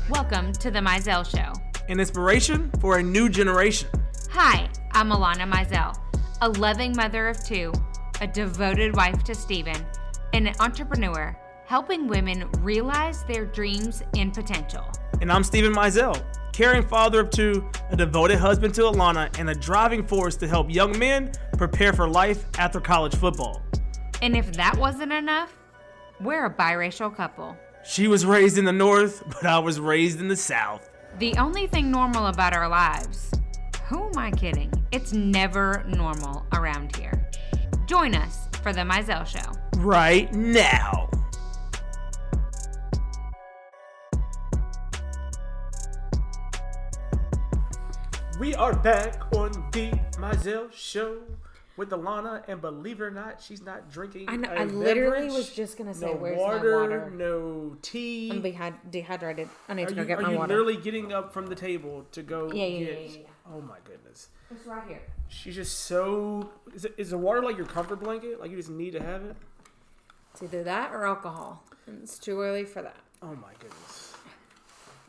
Welcome to the Mizell Show. An inspiration for a new generation. Hi, I'm Alanna Mizell, a loving mother of two, a devoted wife to Steven, and an entrepreneur helping women realize their dreams and potential. And I'm Steven Mizell, caring father of two, a devoted husband to Alanna, and a driving force to help young men prepare for life after college football. And if that wasn't enough, we're a biracial couple. She was raised in the North, but I was raised in the South. The only thing normal about our lives, who am I kidding? It's never normal around here. Join us for the Mizell Show. Right now. We are back on the Mizell Show with Alanna, and believe it or not, she's not drinking. I literally was just gonna say, where's my water? No tea. I'm dehydrated. I need to go get my water. Are you water. literally getting up from the table to go get? Yeah. Oh my goodness. It's right here. She's just so. Is the water like your comfort blanket? Like you just need to have it? It's either that or alcohol, and it's too early for that. Oh my goodness.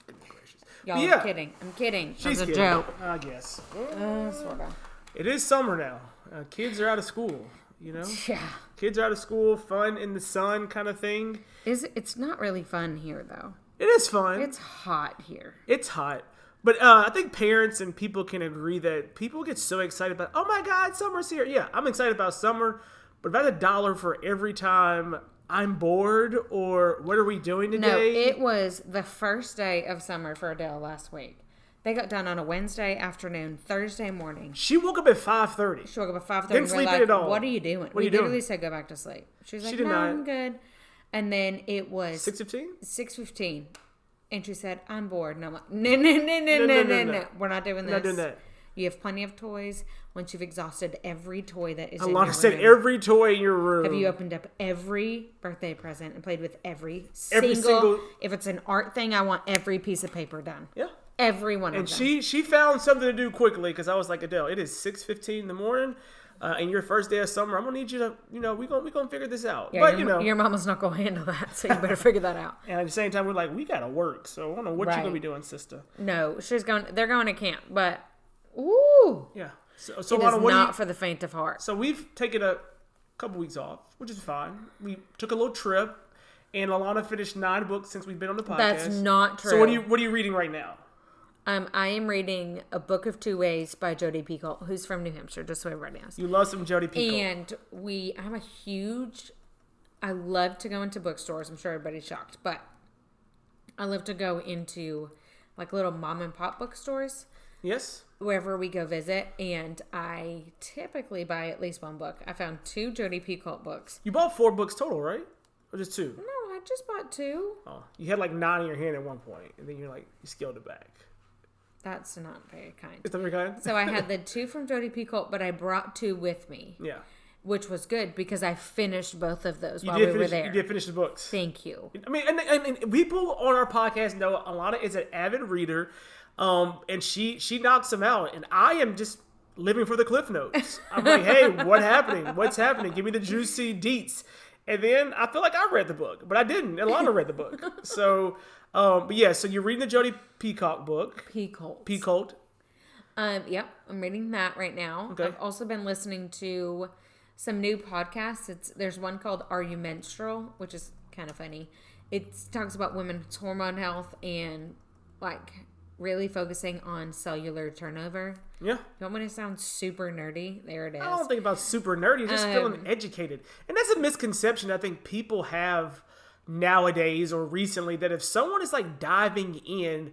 Goodness gracious. Y'all, yeah. I'm kidding. She's a kidding. joke. I guess. Sort of. It is summer now. Kids are out of school, you know? Yeah. Kids are out of school, fun in the sun kind of thing. It's not really fun here, though. It is fun. It's hot here. It's hot. But I think parents and people can agree that people get so excited about, oh my God, summer's here. Yeah, I'm excited about summer, but about $1 for every time I'm bored or what are we doing today? No, it was the first day of summer for Adele last week. They got done on a Wednesday afternoon, Thursday morning. She woke up at 5:30. She woke up at 5:30. Didn't sleep in at all. What are you doing? We literally said go back to sleep. She was like, no, I'm good. And then it was 6:15? 6:15. And she said, I'm bored. And I'm like, no. We're not doing this. Not doing that. You have plenty of toys. Once you've exhausted every toy that is in your Alana room. said every toy in your room. Have you opened up every birthday present and played with every single... If it's an art thing, I want every piece of paper done. Yeah. Every one of them. And she found something to do quickly because I was like, Adele, it is 6:15 in the morning and your first day of summer. I'm going to need you to, we're going to figure this out. Yeah, but, your mama's not going to handle that, so you better figure that out. And at the same time, we're like, we got to work. So I don't know what you're going to be doing, sister. No, they're going to camp, but, ooh. Yeah. So it is not for the faint of heart. So we've taken a couple weeks off, which is fine. We took a little trip, and Alanna finished 9 books since we've been on the podcast. That's not true. So what are you reading right now? I am reading A Book of Two Ways by Jodi Picoult, who's from New Hampshire, just so everybody knows. You love some Jodi Picoult. And I love to go into bookstores. I'm sure everybody's shocked, but I love to go into like little mom and pop bookstores. Yes. Wherever we go visit, and I typically buy at least one book. I found 2 Jodi Picoult books. You bought 4 books total, right? Or just 2? No, I just bought 2. Oh, you had like 9 in your hand at one point, and then you scaled it back. That's not very kind. It's not very kind? So I had the 2 from Jodi Picoult, but I brought 2 with me. Yeah. Which was good because I finished both of those while we were there. You did finish the books. Thank you. I mean, and people on our podcast know Alanna is an avid reader, and she knocks them out, and I am just living for the Cliff Notes. I'm like, hey, what's happening? Give me the juicy deets. And then I feel like I read the book, but I didn't. Alanna read the book. So, but yeah, so you're reading the Jodi Picoult book. Picoult. Yep, I'm reading that right now. Okay. I've also been listening to some new podcasts. There's one called Are You Menstrual, which is kind of funny. It talks about women's hormone health and like really focusing on cellular turnover. Yeah. You want me to sound super nerdy? There it is. I don't think about super nerdy. Just feeling educated. And that's a misconception I think people have nowadays or recently, that if someone is like diving in,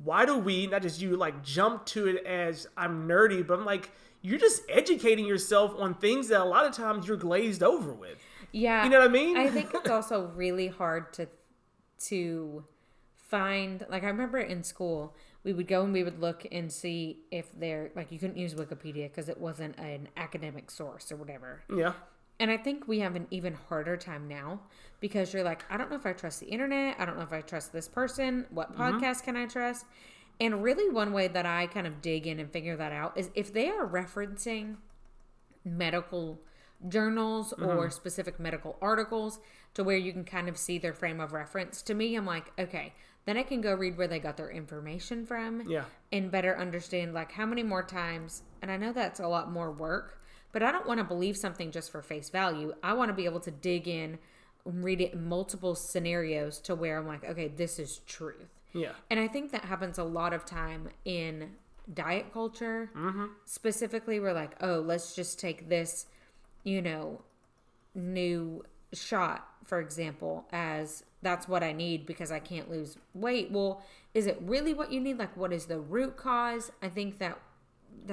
why do we, not just you, like jump to it as I'm nerdy, but I'm like, you're just educating yourself on things that a lot of times you're glazed over with. Yeah. You know what I mean? I think it's also really hard to find, like I remember in school, we would go and we would look and see if they're, like you couldn't use Wikipedia because it wasn't an academic source or whatever. Yeah. And I think we have an even harder time now because you're like, I don't know if I trust the internet. I don't know if I trust this person. What podcast can I trust? And really one way that I kind of dig in and figure that out is if they are referencing medical journals or specific medical articles to where you can kind of see their frame of reference. To me, I'm like, okay, then I can go read where they got their information from and better understand like how many more times. And I know that's a lot more work, but I don't want to believe something just for face value. I want to be able to dig in, read it in multiple scenarios to where I'm like, okay, this is truth. Yeah. And I think that happens a lot of time in diet culture. Specifically, we're like, oh, let's just take this, new shot, for example, as that's what I need because I can't lose weight. Well, is it really what you need? Like, what is the root cause? I think that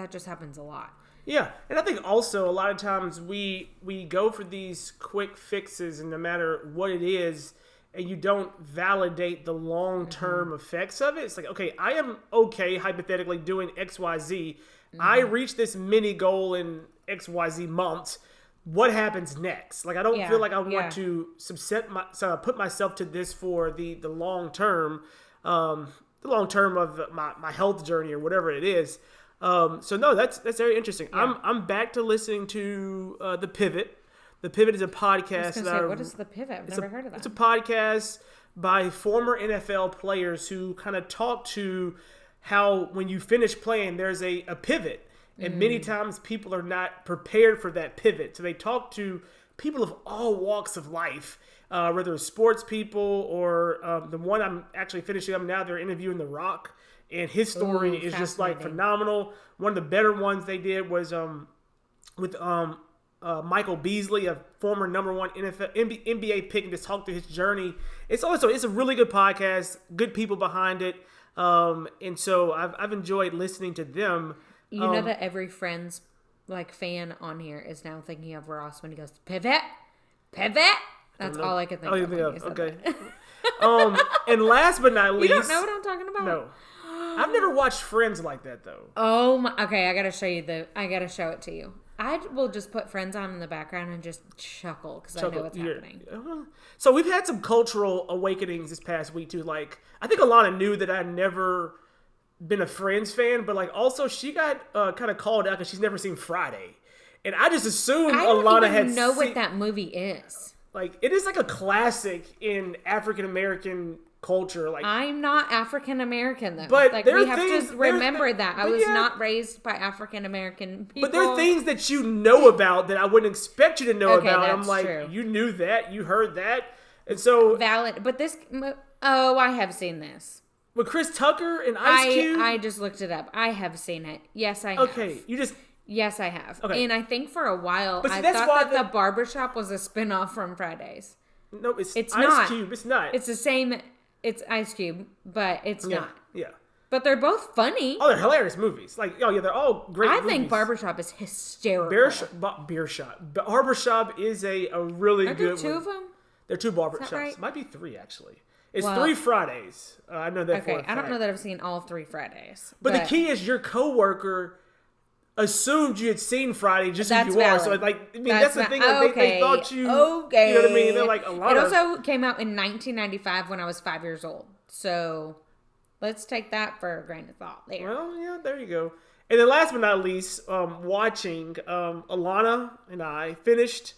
just happens a lot. Yeah, and I think also a lot of times we go for these quick fixes, and no matter what it is, and you don't validate the long-term effects of it. It's like, okay, I am okay, hypothetically, doing XYZ. I reached this mini goal in XYZ months. What happens next? Like, I don't feel like I want to put myself to this for the long term, of my health journey or whatever it is. So no, that's very interesting. Yeah. I'm back to listening to The Pivot. The Pivot is a podcast. What is The Pivot? I've never heard of that. It's a podcast by former NFL players who kind of talk to how when you finish playing, there's a pivot. And many times people are not prepared for that pivot. So they talk to people of all walks of life, whether it's sports people or the one I'm actually finishing up now, they're interviewing The Rock. And his story is just like phenomenal. One of the better ones they did was with Michael Beasley, a former number one NBA pick, and just talk through his journey. It's a really good podcast, good people behind it. And so I've enjoyed listening to them. You know that every Friends fan on here is now thinking of Ross when he goes, pivot. That's all I can think of. Okay. And last but not least, you don't know what I'm talking about? No, I've never watched Friends like that though. Oh my! Okay, I gotta show it to you. I will just put Friends on in the background and just chuckle because I know what's happening. So we've had some cultural awakenings this past week too. Like, I think Alanna knew that I'd never been a Friends fan, but also she got kind of called out because she's never seen Friday, and I just assumed Alanna had know what that movie is. Like, it is like a classic in African American culture. Like, I'm not African American though. But we have to remember that I was not raised by African American people. But there are things that you know about that I wouldn't expect you to know about. That's I'm like, true. You knew that, you heard that, and so valid. But this, I have seen this. With Chris Tucker and Ice Cube? I just looked it up. I have seen it. Yes, I have. Okay, Yes, I have. Okay. And I think for a while, but see, I thought that the Barbershop was a spinoff from Fridays. No, it's Ice not. Cube. It's not. It's the same. It's Ice Cube, but it's not. Yeah. But they're both funny. Oh, they're hilarious movies. Like, they're all great movies. I think Barbershop is hysterical. Barbershop is a really good one. Are there two of them? There are two Barbershops. Right? Might be three, actually. It's 3 Fridays. I know that for a fact. I don't know that I've seen all 3 Fridays. But the key is your coworker assumed you had seen Friday just as you valid. are. So, that's the thing. They thought you... Okay. You know what I mean? They're like, It also came out in 1995 when I was 5 years old. So, let's take that for a grain of thought there. Well, yeah, there you go. And then last but not least, watching Alanna and I finished...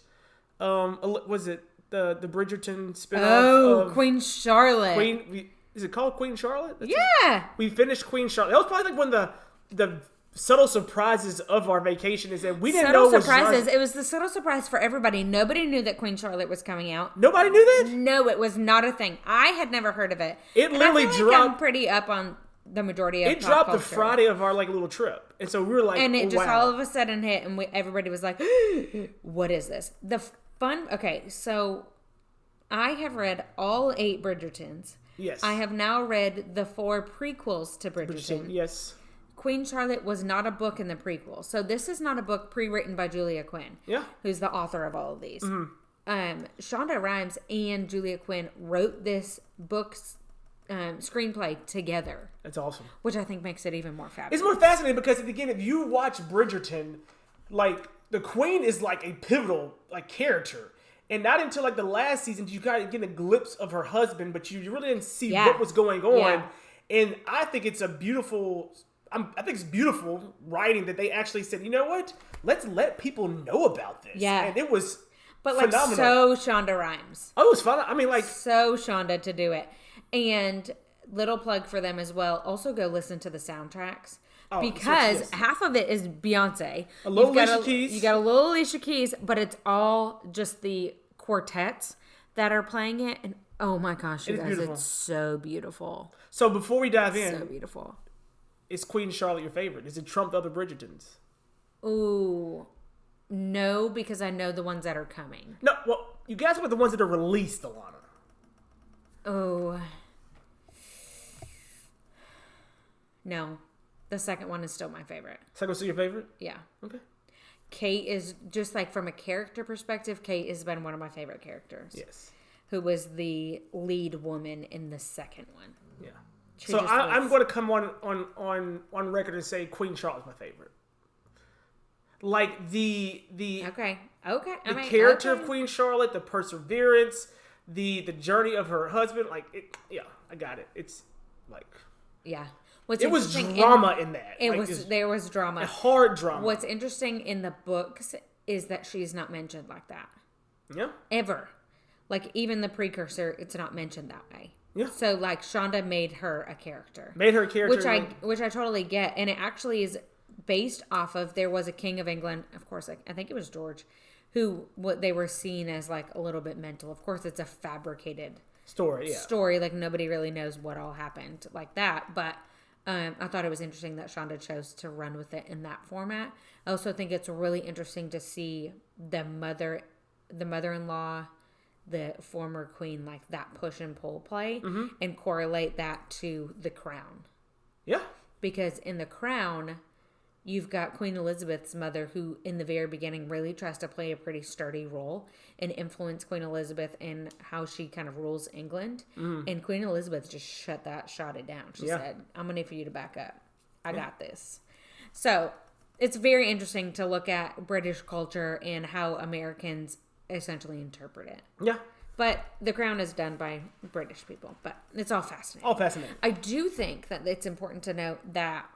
was it the Bridgerton spinoff of Queen Charlotte. Is it called Queen Charlotte? We finished Queen Charlotte. That was probably one of the subtle surprises of our vacation is that we didn't know it was surprises. It was the subtle surprise for everybody. Nobody knew that Queen Charlotte was coming out. Nobody knew that? No, it was not a thing. I had never heard of it. It literally dropped. I'm pretty up on the majority of it dropped the Friday of our little trip, and so we were like, and it just all of a sudden hit, and everybody was like, "What is this?" Okay, so I have read all 8 Bridgertons. Yes. I have now read the 4 prequels to Bridgerton. Yes. Queen Charlotte was not a book in the prequel. So this is not a book pre-written by Julia Quinn. Yeah. Who's the author of all of these. Mm-hmm. Shonda Rhimes and Julia Quinn wrote this book's screenplay together. That's awesome. Which I think makes it even more fabulous. It's more fascinating because, again, if you watch Bridgerton, the Queen is a pivotal character. And not until the last season did you kind of get a glimpse of her husband, but you really didn't see what was going on. Yeah. And I think it's a beautiful I think it's beautiful writing that they actually said, you know what? Let's let people know about this. Yeah. And it was But phenomenal. so Shonda Rhimes. Oh, it was fun. I mean, so Shonda to do it. And little plug for them as well. Also go listen to the soundtracks. Because half of it is Beyonce. A little Alicia Keys. You got a little Alicia Keys, but it's all just the quartets that are playing it. And oh my gosh, you guys, beautiful. It's so beautiful. So before we dive in. So beautiful. Is Queen Charlotte your favorite? Is it trump the other Bridgertons? Ooh. No, because I know the ones that are coming. No, well, you guys are the ones that are released, Alanna. Oh. No. The second one is still my favorite. Second one's still your favorite? Yeah. Okay. Kate is, just like from a character perspective, Kate has been one of my favorite characters. Yes. Who was the lead woman in the second one. Yeah. So I'm going to come on record and say Queen Charlotte's my favorite. Like the character of Queen Charlotte, the perseverance, the journey of her husband, like it, yeah, I got it. It's like it was drama in that. There was drama, a hard drama. What's interesting in the books is that she's not mentioned like that. Yeah. Ever, like even the precursor, it's not mentioned that way. Yeah. So like Shonda made her a character, which I totally get, and it actually is based off of, there was a king of England, of course, I think it was George, what they were seen as like a little bit mental. Of course, it's a fabricated story, like nobody really knows what all happened like that. But I thought it was interesting that Shonda chose to run with it in that format. I also think it's really interesting to see the mother-in-law, the former queen, like that push and pull play, and correlate that to the crown. Yeah. Because in the crown, you've got Queen Elizabeth's mother, who in the very beginning really tries to play a pretty sturdy role and influence Queen Elizabeth in how she kind of rules England. And Queen Elizabeth just shot it down. She said, I'm going to need for you to back up. I got this. So it's very interesting to look at British culture and how Americans essentially interpret it. Yeah. But The Crown is done by British people. But it's all fascinating. All fascinating. I do think that it's important to note that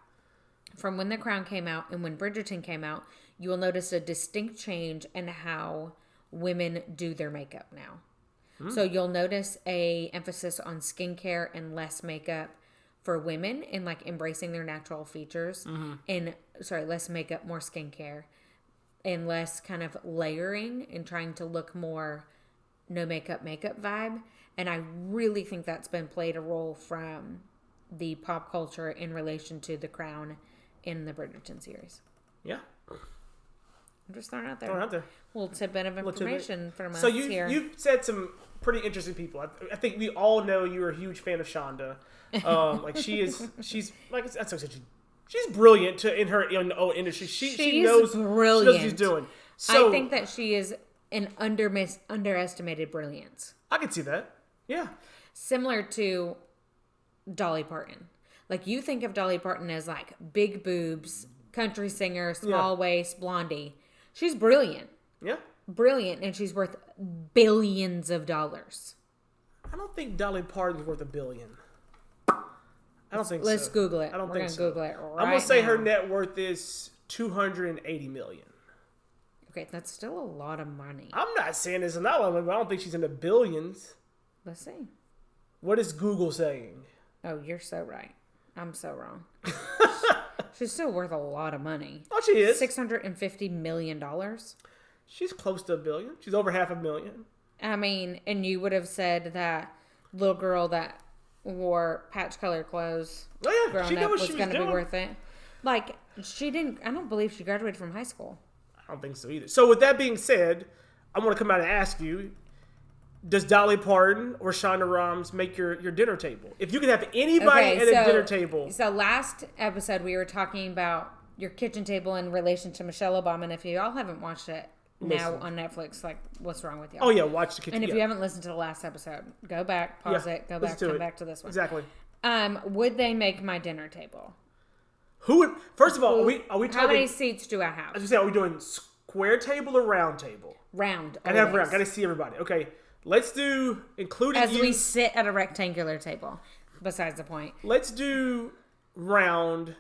from when The Crown came out and when Bridgerton came out, you will notice a distinct change in how women do their makeup now. So you'll notice a emphasis on skincare and less makeup for women, and like embracing their natural features. Less makeup, more skincare, and less kind of layering and trying to look more no makeup vibe. And I really think that's been played a role from the pop culture in relation to The Crown in the Bridgerton series. Yeah. I'm just throwing it out there. A little tidbit of information from us here. So you've said some pretty interesting people. I think we all know you're a huge fan of Shonda. Like she's brilliant in her own industry. She knows brilliant. She knows what she's doing. So I think that she is an underestimated brilliance. I can see that. Yeah. Similar to Dolly Parton. Like, you think of Dolly Parton as like big boobs, country singer, small waist, blondie. She's brilliant. Yeah. Brilliant, and she's worth billions of dollars. I don't think Dolly Parton's worth $1 billion. I don't think so. Let's Google it. We're going to Google it right I'm going to say now. her net worth is $280 million. Okay, that's still a lot of money. I'm not saying it's not a lot of money, but I don't think she's in the billions. Let's see. What is Google saying? Oh, you're so right. I'm so wrong. She's still worth a lot of money. Oh, she is. $650 million. She's close to $1 billion. She's over $500,000. I mean, and you would have said that little girl that wore patch color clothes growing up was going to be worth it. Like, she didn't, I don't believe she graduated from high school. I don't think so either. So with that being said, I want to come out and ask you, does Dolly Parton or Shonda Rhimes make your dinner table? If you could have anybody at a dinner table. So last episode we were talking about your kitchen table in relation to Michelle Obama, and if you all haven't watched it now on Netflix, like, what's wrong with y'all? Oh yeah, watch the kitchen. And if you haven't listened to the last episode, go back, pause it, go back, come back to this one. Exactly. Would they make my dinner table? Who would? First of all, are we talking? How many seats do I have? As you say, are we doing square table or round table? Round. Gotta have round. Gotta see everybody. Okay. Let's do, including as we sit at a rectangular table. Besides the point. Let's do round,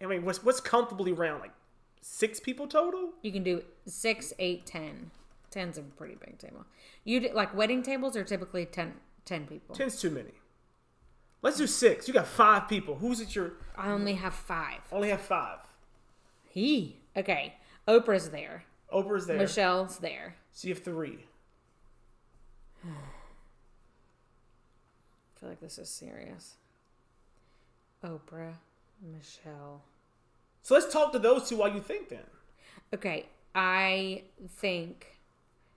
I mean, what's comfortably around, like 6 people total? You can do 6, 8, 10. 10's a pretty big table. Like wedding tables are typically 10 people. 10's too many. Let's do 6. You got 5 people. Who's at your... I only have 5. Only have 5. Okay. Oprah's there. Oprah's there. Michelle's there. So you have 3. I feel like this is serious. Oprah, Michelle. So let's talk to those 2 while you think then. Okay, I think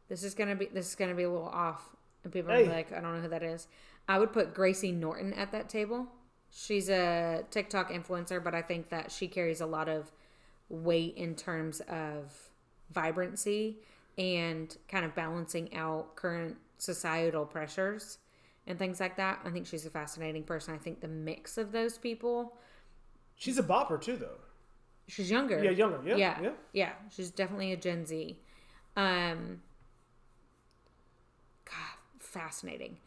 this is gonna be a little off, and people are gonna be like, I don't know who that is. I would put Gracie Norton at that table. She's a TikTok influencer, but I think that she carries a lot of weight in terms of vibrancy and kind of balancing out current societal pressures and things like that. I think she's a fascinating person. I think the mix of those people. She's a bopper too, though. She's younger. Yeah, younger. Yeah. She's definitely a Gen Z. God, fascinating.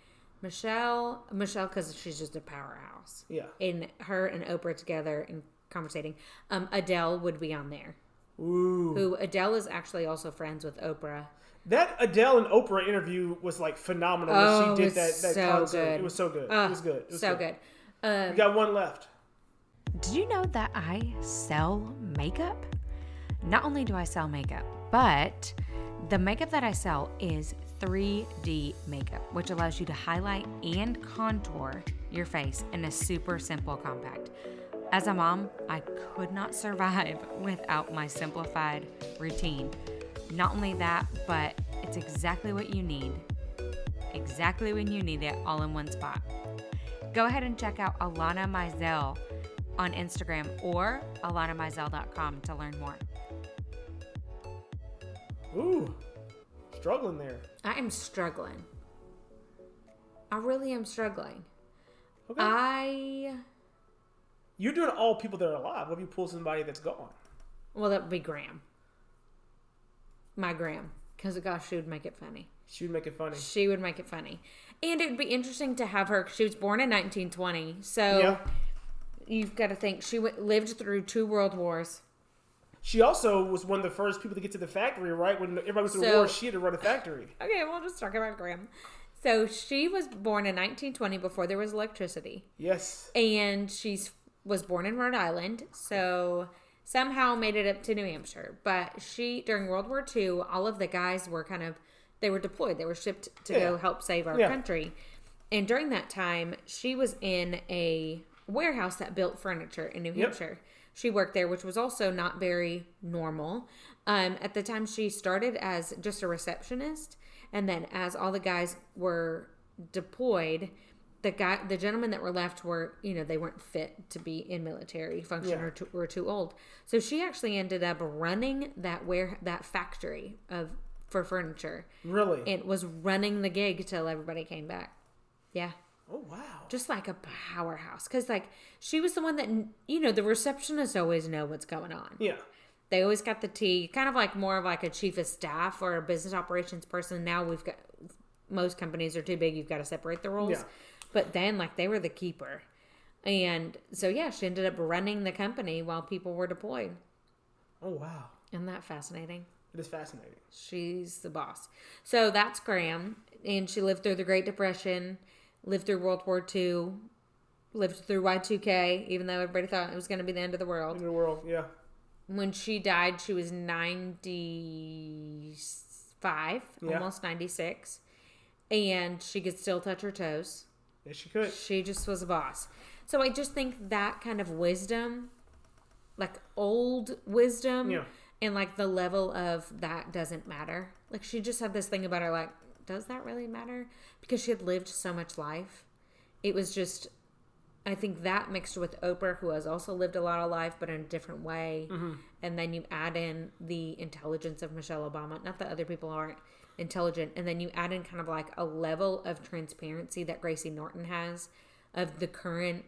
Michelle, because she's just a powerhouse. Yeah. And her and Oprah together and conversating. Adele would be on there. Ooh. Who Adele is actually also friends with Oprah. That Adele and Oprah interview was like phenomenal when she did that so concert. Good. It was so good. It was good. It was so good. We got 1 left. Did you know that I sell makeup? Not only do I sell makeup, but the makeup that I sell is 3D makeup, which allows you to highlight and contour your face in a super simple compact. As a mom, I could not survive without my simplified routine. Not only that, but it's exactly what you need. Exactly when you need it, all in one spot. Go ahead and check out Alanna Mizell on Instagram or alannamizell.com to learn more. Ooh, struggling there. I am struggling. I really am struggling. Okay. You're doing all people that are alive. What if you pull somebody that's gone? Well, that would be Graham. My Graham. Because, gosh, she would make it funny. She would make it funny. She would make it funny. And it would be interesting to have her. She was born in 1920. So yeah. You've got to think. She lived through 2 world wars. She also was one of the first people to get to the factory, right? When everybody was in the war, she had to run a factory. Okay, we'll just talk about Graham. So she was born in 1920 before there was electricity. Yes. And she was born in Rhode Island. So somehow made it up to New Hampshire. But during World War II, all of the guys were they were deployed. They were shipped to go help save our country. And during that time, she was in a warehouse that built furniture in New Hampshire. She worked there, which was also not very normal. At the time, she started as just a receptionist. And then as all the guys were deployed, the gentlemen that were left were, they weren't fit to be in military function or were too old. So she actually ended up running that factory for furniture. Really? And was running the gig till everybody came back. Yeah. Oh, wow. Just like a powerhouse. Because, she was the one that, the receptionists always know what's going on. Yeah. They always got the tea. Kind of like more of like a chief of staff or a business operations person. Now most companies are too big. You've got to separate the roles. Yeah. But then, they were the keeper. And so, she ended up running the company while people were deployed. Oh, wow. Isn't that fascinating? It is fascinating. She's the boss. So that's Graham. And she lived through the Great Depression. Lived through World War II, lived through Y2K, even though everybody thought it was going to be the end of the world. End of the world, yeah. When she died, she was 95, almost 96. And she could still touch her toes. Yes, she could. She just was a boss. So I just think that kind of wisdom, old wisdom, and the level of that doesn't matter. She just had this thing about her, does that really matter? Because she had lived so much life. It was just, I think that mixed with Oprah, who has also lived a lot of life, but in a different way. Mm-hmm. And then you add in the intelligence of Michelle Obama. Not that other people aren't intelligent. And then you add in kind of a level of transparency that Gracie Norton has of the current,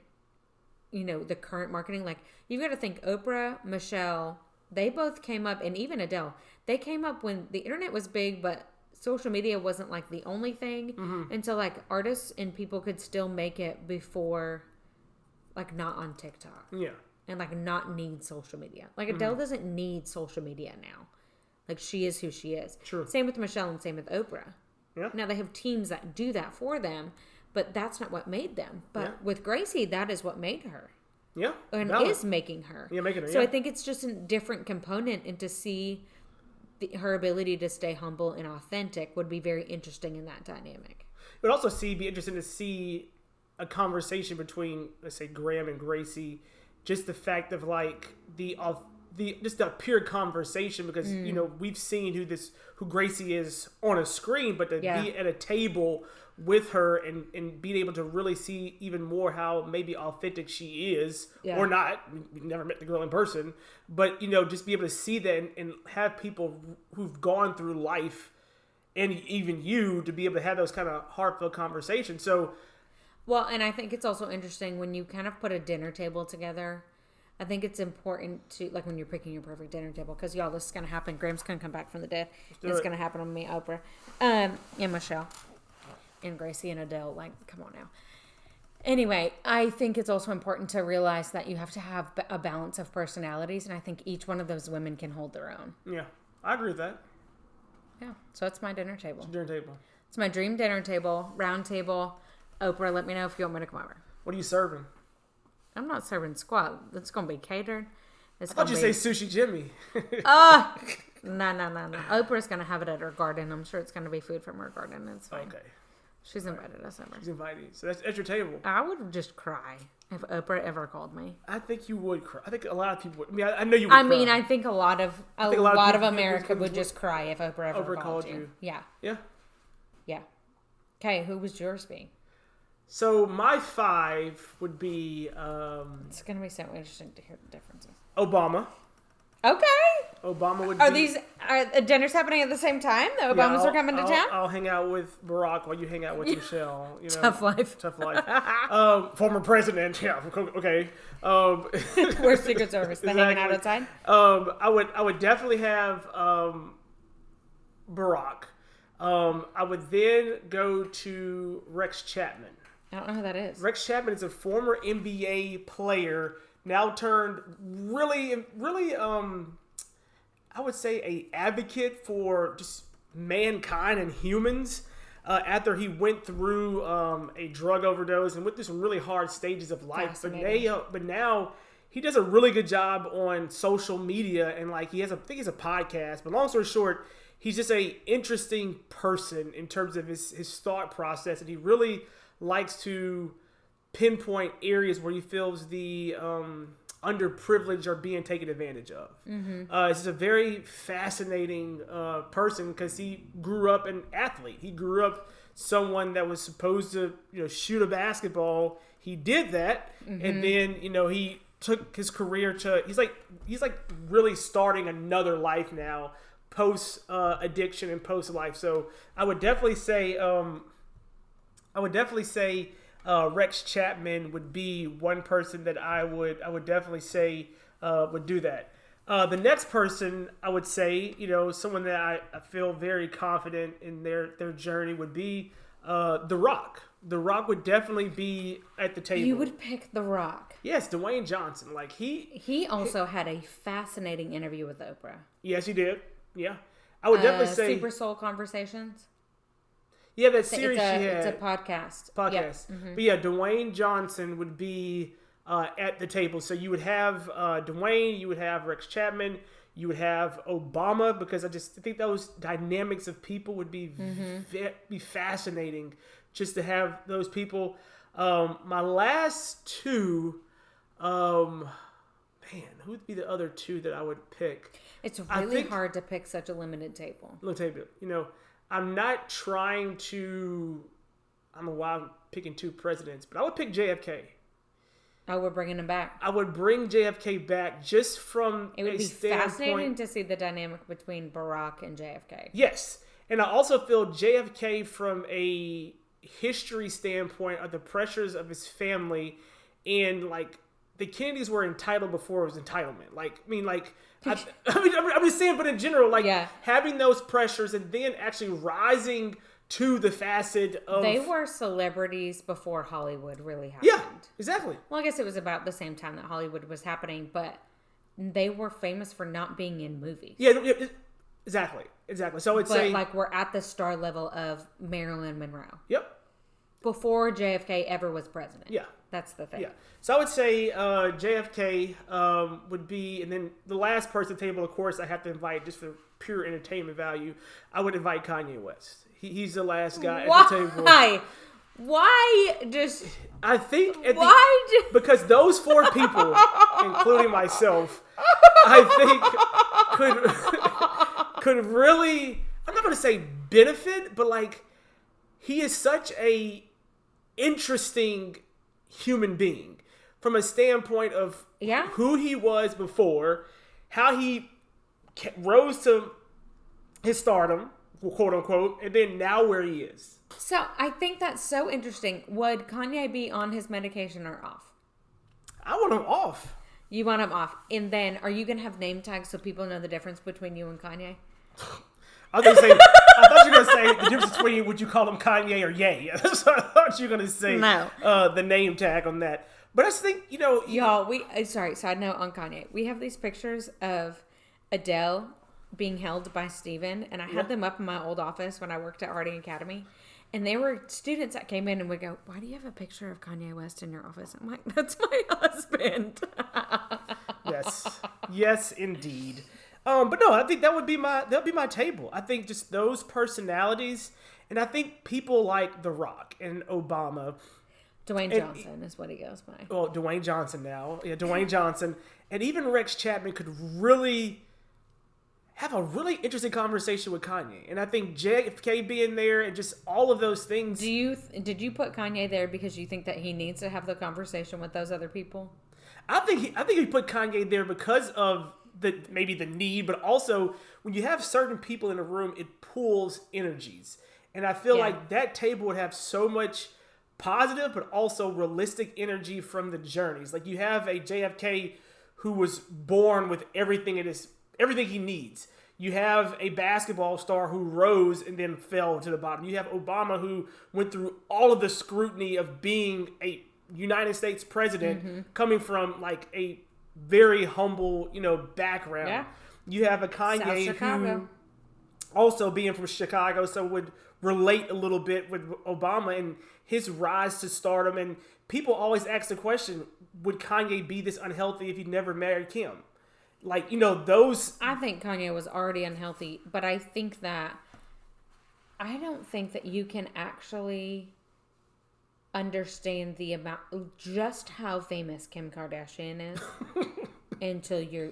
the current marketing. You've got to think Oprah, Michelle, they both came up, and even Adele, they came up when the internet was big, but social media wasn't the only thing. Mm-hmm. And so artists and people could still make it before, not on TikTok. Yeah. and like not need social media. Like Adele doesn't need social media now. Like she is who she is. True. Same with Michelle and same with Oprah. Yeah. Now they have teams that do that for them, but that's not what made them. But Yeah. with Gracie, that is what made her. Yeah. And valid. is making her. Yeah, making her. So yeah. I think it's just a different component, and to see her ability to stay humble and authentic would be very interesting in that dynamic. It would also be interesting to see a conversation between, let's say, Graham and Gracie. Just the fact of like just a pure conversation, because you know we've seen who Gracie is on a screen, but to be at a table with her and being able to really see even more how maybe authentic she is or not. We've never met the girl in person, but you know, just be able to see that and have people who've gone through life, and even you, to be able to have those kind of heartfelt conversations. So, well, and I think it's also interesting when you kind of put a dinner table together. I think it's important to, like, when you're picking your perfect dinner table, because y'all, this is going to happen. Graham's going to come back from the dead. It's going to happen on me, Oprah, and Michelle. And Gracie and Adele, like, come on now. Anyway, I think it's also important to realize that you have to have a balance of personalities, and I think each one of those women can hold their own. Yeah, I agree with that. Yeah, so that's my dinner table. It's a dinner table. It's my dream dinner table, round table. Oprah, let me know if you want me to come over. What are you serving? I'm not serving squat. It's going to be catered. I thought you say Sushi Jimmy. No. Oprah's going to have it at her garden. I'm sure it's going to be food from her garden. It's fine. Okay. She's invited us over. She's invited you. So that's at your table. I would just cry if Oprah ever called me. I think you would cry. I think a lot of people would. I mean, I know you would cry. I think a lot of America would just cry if Oprah ever called you. Yeah. Yeah. Yeah. Okay, who was yours being? So my 5 would be It's going to be so interesting to hear the differences. Obama. Okay. Obama would Are be... Are dinners happening at the same time? The Obamas are coming to town? I'll hang out with Barack while you hang out with Michelle. You know, Tough life. Tough life. Former president. Yeah, okay. Where's Secret Service? They're hanging out outside? I would definitely have Barack. I would then go to Rex Chapman. I don't know who that is. Rex Chapman is a former NBA player, now turned really, I would say a advocate for just mankind and humans. After he went through a drug overdose and went through some really hard stages of life, but now he does a really good job on social media, and like I think he has a podcast. But long story short, he's just a interesting person in terms of his thought process, and he really likes to pinpoint areas where he feels the underprivileged are being taken advantage of. He's just a very fascinating person, because he grew up an athlete. He grew up someone that was supposed to shoot a basketball. He did that, and then he took his career to he's like really starting another life now, post addiction and post life. So I would definitely say Rex Chapman would be one person that I would definitely say would do that. The next person I would say, someone that I feel very confident in their journey would be The Rock. The Rock would definitely be at the table. You would pick The Rock. Yes, Dwayne Johnson. Like he also had a fascinating interview with Oprah. Yes, he did. Yeah, I would definitely say Super Soul Conversations. Yeah, that series it's a podcast. Yep. But yeah, Dwayne Johnson would be at the table. So you would have Dwayne, you would have Rex Chapman, you would have Obama, because I just think those dynamics of people would be be fascinating just to have those people. My last two, man, who would be the other two that I would pick? It's really hard to pick such a limited table. I'm not trying to. I don't know why I'm picking two presidents, but I would pick JFK. Oh, we're bringing him back. I would bring JFK back just from it would be fascinating to see the dynamic between Barack and JFK. Yes, and I also feel JFK from a history standpoint of the pressures of his family, and like the Kennedys were entitled before it was entitlement. I'm just saying, but in general, having those pressures and then actually rising to the facet of... They were celebrities before Hollywood really happened. Yeah, exactly. Well, I guess it was about the same time that Hollywood was happening, but they were famous for not being in movies. Yeah, exactly. So it's like we're at the star level of Marilyn Monroe. Yep. Before JFK ever was president. Yeah. That's the thing. Yeah. So I would say JFK would be, and then the last person at the table, of course, I have to invite just for pure entertainment value. I would invite Kanye West. He's the last guy at the table. Why just... I think... because those four people, including myself, I think could really... I'm not going to say benefit, but like he is such a interesting human being from a standpoint of who he was before, how he rose to his stardom, quote unquote, and then now where he is. So I think that's so interesting. Would Kanye be on his medication or off? I want him off. You want him off. And then are you going to have name tags so people know the difference between you and Kanye? I thought you were going to say the difference between would you call him Kanye or Ye. That's what I thought you were going to say. No. The name tag on that. But I just think, Y'all, side note on Kanye. We have these pictures of Adele being held by Steven, and I had them up in my old office when I worked at Harding Academy. And they were students that came in and would go, "Why do you have a picture of Kanye West in your office?" I'm like, "That's my husband." Yes, indeed. But no, I think that would be my table. I think just those personalities, and I think people like The Rock and Obama. Dwayne Johnson is what he goes by. Well, Dwayne Johnson now. Yeah, Dwayne Johnson. And even Rex Chapman could really have a really interesting conversation with Kanye. And I think JFK being there and just all of those things. Did you put Kanye there because you think that he needs to have the conversation with those other people? I think he put Kanye there because of maybe the need, but also when you have certain people in a room, it pulls energies. And I feel like that table would have so much positive, but also realistic energy from the journeys. Like you have a JFK who was born with everything he needs. You have a basketball star who rose and then fell to the bottom. You have Obama who went through all of the scrutiny of being a United States president, coming from like a very humble, background. Yeah. You have a Kanye who also being from Chicago, so would relate a little bit with Obama and his rise to stardom. And people always ask the question, would Kanye be this unhealthy if he never married Kim? Like, those... I think Kanye was already unhealthy, but I don't think that you can actually understand the amount, just how famous Kim Kardashian is until you're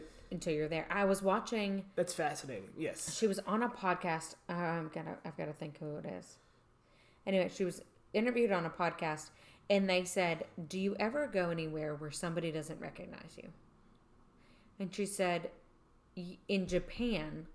there. I was watching... That's fascinating, yes. She was on a podcast. I've got to think who it is. Anyway, she was interviewed on a podcast, and they said, "Do you ever go anywhere where somebody doesn't recognize you?" And she said, "In Japan."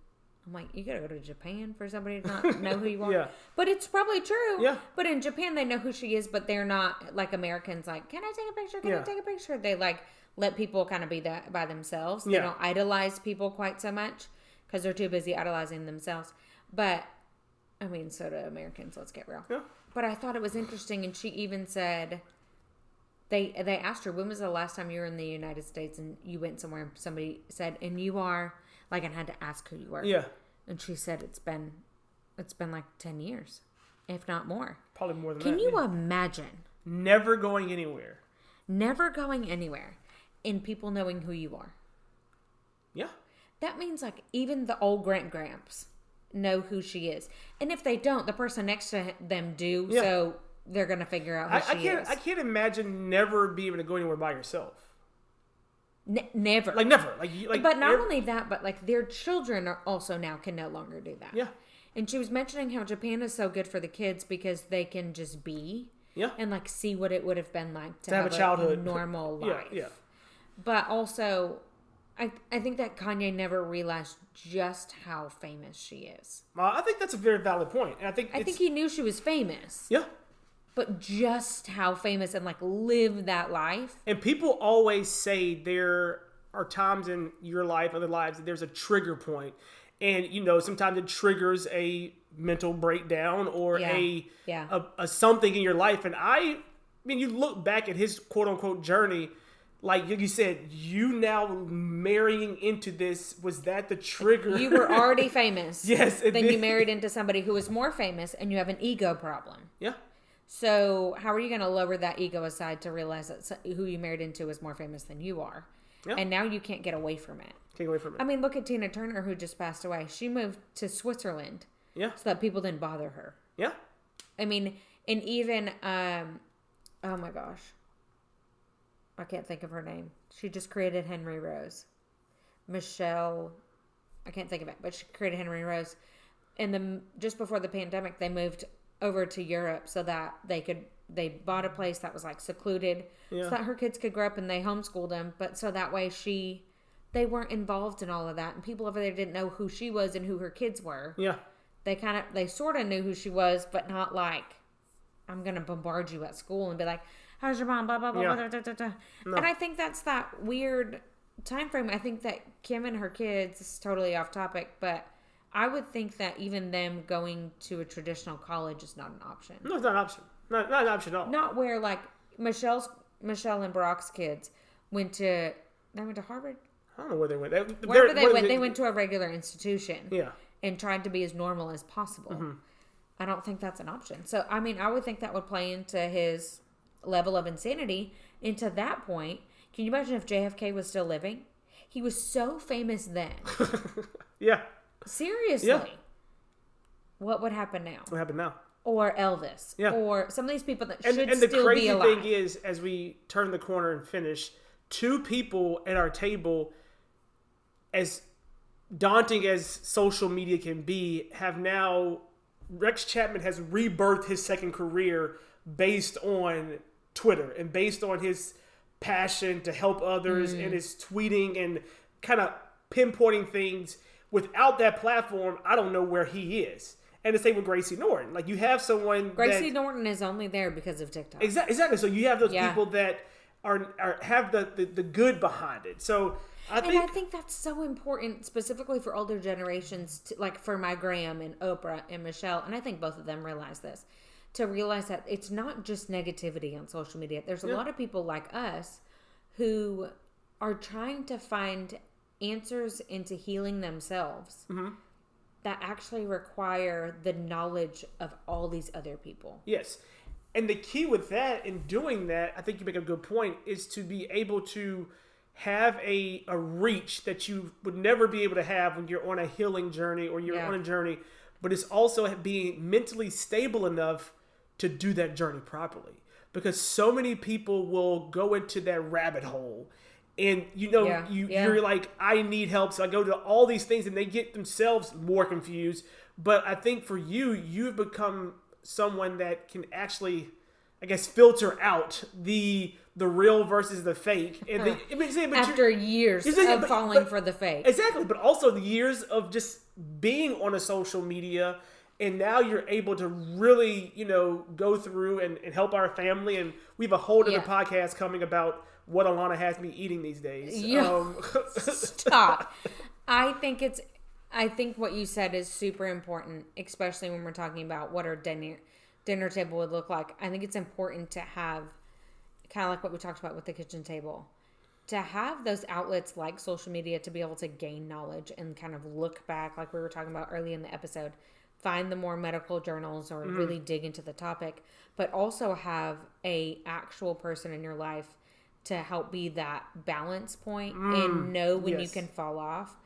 I'm like, "You gotta go to Japan for somebody to not know who you are?" Yeah. But it's probably true. Yeah. But in Japan, they know who she is, but they're not like Americans. Like, "Can I take a picture? Can I take a picture?" They like let people kind of be that by themselves. They don't idolize people quite so much because they're too busy idolizing themselves. But I mean, so do Americans. Let's get real. Yeah. But I thought it was interesting, and she even said, they asked her, "When was the last time you were in the United States and you went somewhere?" And somebody said, "And you are," like, and had to ask who you were. Yeah. And she said, it's been like 10 years, if not more. Probably more than that. Can you imagine? Never going anywhere. Never going anywhere, and people knowing who you are. Yeah. That means like even the old Gramps know who she is. And if they don't, the person next to them do, so they're going to figure out who she is. I can't imagine never being able to go anywhere by yourself. Never. Like never. But not only that, but like their children are also now can no longer do that. Yeah. And she was mentioning how Japan is so good for the kids because they can just be. Yeah. And like see what it would have been like to have a childhood normal life. Yeah. But also, I think that Kanye never realized just how famous she is. I think that's a very valid point. And I think he knew she was famous. Yeah. But just how famous and like live that life. And people always say there are times in your life, other lives, that there's a trigger point. And, sometimes it triggers a mental breakdown or Yeah. a something in your life. And I mean, you look back at his quote unquote journey, like you said, you now marrying into this, was that the trigger? You were already famous. Yes. Then you married into somebody who was more famous, and you have an ego problem. Yeah. So how are you going to lower that ego aside to realize that who you married into is more famous than you are? Yeah. And now you can't get away from it. Can't get away from it. I mean, look at Tina Turner, who just passed away. She moved to Switzerland. Yeah. So that people didn't bother her. Yeah. I mean, and even, oh my gosh. I can't think of her name. She just created Henry Rose. Mizell, I can't think of it, but she created Henry Rose. And just before the pandemic, they moved over to Europe so that they bought a place that was like secluded, so that her kids could grow up, and they homeschooled them. But so that way they weren't involved in all of that, and people over there didn't know who she was and who her kids were. Yeah. They sort of knew who she was, but not like, I'm going to bombard you at school and be like, how's your mom? Blah, blah, blah, blah, blah, blah, blah. No. And I think that's that weird time frame. I think that Kim and her kids, this is totally off topic, but I would think that even them going to a traditional college is not an option. No, it's not an option. Not an option at all. Not where like Michelle and Brock's kids went to Harvard? I don't know where they went. Wherever they went, they went to a regular institution. Yeah. And tried to be as normal as possible. Mm-hmm. I don't think that's an option. So, I mean, I would think that would play into his level of insanity. And to that point, can you imagine if JFK was still living? He was so famous then. Yeah. Seriously. Yeah. What would happen now? What happened now? Or Elvis. Yeah. Or some of these people that should still be alive. And the crazy thing is, as we turn the corner and finish, two people at our table, as daunting as social media can be, have now, Rex Chapman has rebirthed his second career based on Twitter and based on his passion to help others and his tweeting and kind of pinpointing things. Without that platform, I don't know where he is. And the same with Gracie Norton. Like, you have someone Gracie Norton is only there because of TikTok. Exactly. So you have those people that have the good behind it. So I think that's so important, specifically for older generations, like for my Graham and Oprah and Michelle, and I think both of them realize this, to realize that it's not just negativity on social media. There's a lot of people like us who are trying to find answers into healing themselves that actually require the knowledge of all these other people. Yes. And the key with that, in doing that, I think you make a good point, is to be able to have a reach that you would never be able to have when you're on a healing journey or you're on a journey, but it's also being mentally stable enough to do that journey properly. Because so many people will go into that rabbit hole and, you're like, I need help. So I go to all these things and they get themselves more confused. But I think for you've become someone that can actually, I guess, filter out the real versus the fake. And after years of falling for the fake. Exactly. But also the years of just being on a social media, and now you're able to really, go through and help our family. And we have a whole other podcast coming about what Alanna has me eating these days. Stop. I think what you said is super important, especially when we're talking about what our dinner table would look like. I think it's important to have, kind of like what we talked about with the kitchen table, to have those outlets like social media to be able to gain knowledge and kind of look back, like we were talking about early in the episode, find the more medical journals or really dig into the topic, but also have a actual person in your life to help be that balance point and know when you can fall off.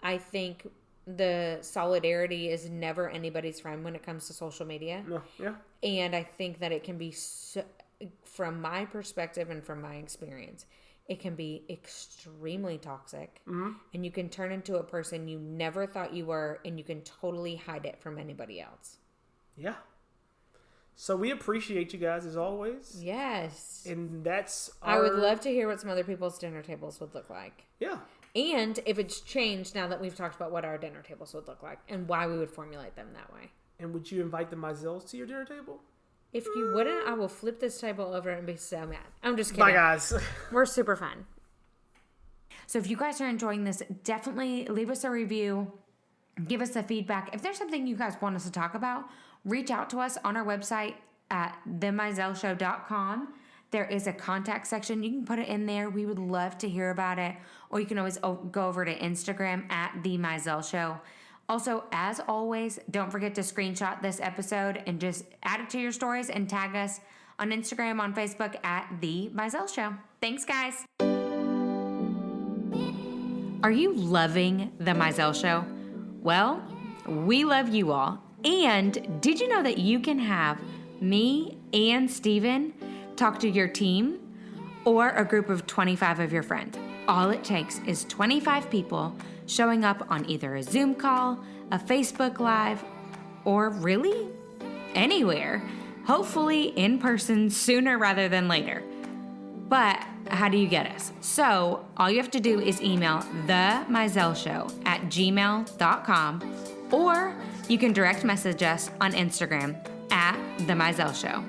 I think the solidarity is never anybody's friend when it comes to social media. No, yeah. And I think that it can be, from my perspective and from my experience, it can be extremely toxic. And you can turn into a person you never thought you were, and you can totally hide it from anybody else. Yeah. So we appreciate you guys as always. Yes. And that's I would love to hear what some other people's dinner tables would look like. Yeah. And if it's changed now that we've talked about what our dinner tables would look like and why we would formulate them that way. And would you invite the Mizells to your dinner table? If you wouldn't, I will flip this table over and be so mad. I'm just kidding. Bye, guys. We're super fun. So if you guys are enjoying this, definitely leave us a review. Give us the feedback. If there's something you guys want us to talk about, reach out to us on our website at themizellshow.com. There is a contact section. You can put it in there. We would love to hear about it. Or you can always go over to Instagram at The Mizell Show. Also, as always, don't forget to screenshot this episode and just add it to your stories and tag us on Instagram, on Facebook at The Mizell Show. Thanks, guys. Are you loving The Mizell Show? Well, we love you all. And did you know that you can have me and Steven talk to your team or a group of 25 of your friends? All it takes is 25 people showing up on either a Zoom call, a Facebook Live, or really anywhere. Hopefully in person sooner rather than later. But how do you get us? So all you have to do is email themizellshow@gmail.com, or you can direct message us on Instagram at The Mizell Show.